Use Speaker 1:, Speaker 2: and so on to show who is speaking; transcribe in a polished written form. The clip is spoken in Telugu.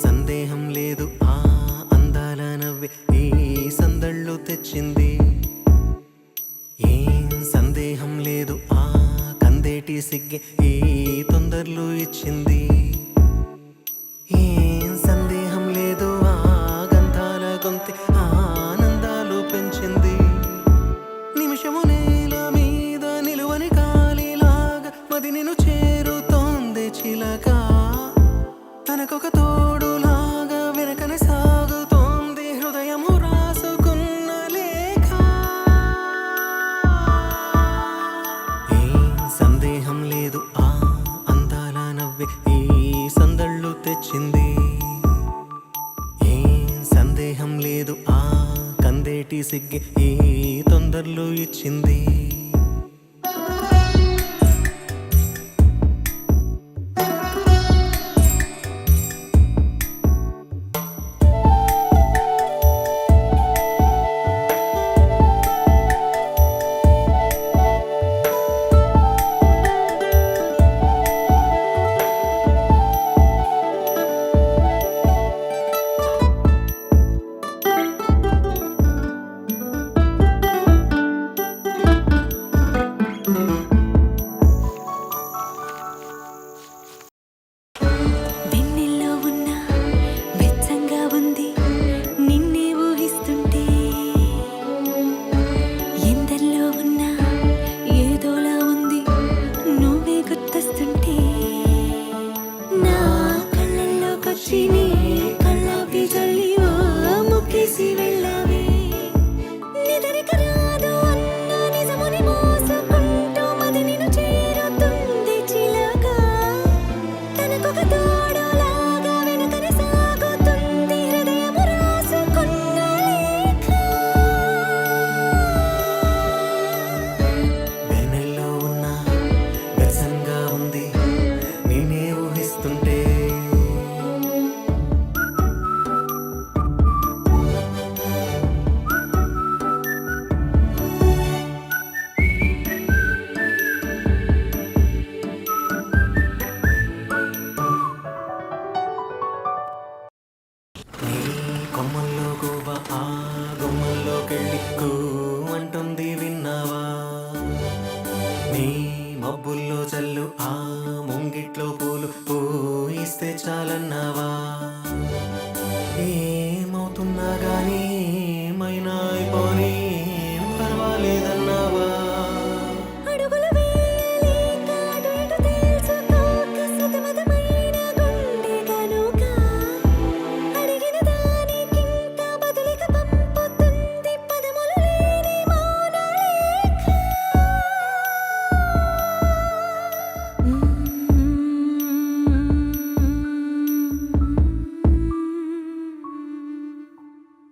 Speaker 1: సందేహం లేదు ఆ అందాల నవ్వే ఈ సందళ్ళు తెచ్చింది. ఏం సందేహం లేదు ఆ కందేటి సిగ్గే ఈ తొందరలు ఇచ్చింది. ఏం సందేహం లేదు ఆ గంధాల గొంతె ఆనందాలు పెంచింది. నిమిషము నేల మీద నిలువని కాలిలాగా మది నిన్ను చేరుతోంది చిలక. తనకొక తోడులాగా వెనకనే సాగుతోంది హృదయము రాసుకున్న లేఖ. ఏం సందేహం లేదు ఆ అందాల నవ్వే ఈ సందళ్ళు తెచ్చింది. ఏం సందేహం లేదు ఆ కందేటి సిగ్గే ఈ తొందరలు ఇచ్చింది.
Speaker 2: వెన్నెల్లో ఉన్న వెచ్చంగా ఉంది నిన్నే ఊహిస్తుంటే. ఎందల్లో ఉన్న ఏదోలా ఉంది నువ్వే గుర్తొస్తుంటే. నా కళ్ళల్లోకొచ్చి నీ కళ్ళాపి జల్లి ఓ ముక్కేసి వెళ్ళావే. నిదరిక రాదు అన్న నిజముని మోసుకుంటూ మది నిన్ను చేరుతుంది చిలక. తనకొక తోడులాగా వెనుకనే సాగుతుంది హృదయము రాసుకున్న లేఖ.
Speaker 1: వెన్నెల్లో ఉన్న వెచ్చంగా ఉంది నేనే ఊహిస్తుంటే. నీ కొమ్మల్లో గువ్వ ఆ గుమ్మల్లోకెళ్ళి అంటుంది విన్నావా. నీ మబ్బుల్లో చల్లు ఆ ముంగిట్లో పూలు పూయిస్తే చాలన్నావా. ఏమవుతున్నా గానీ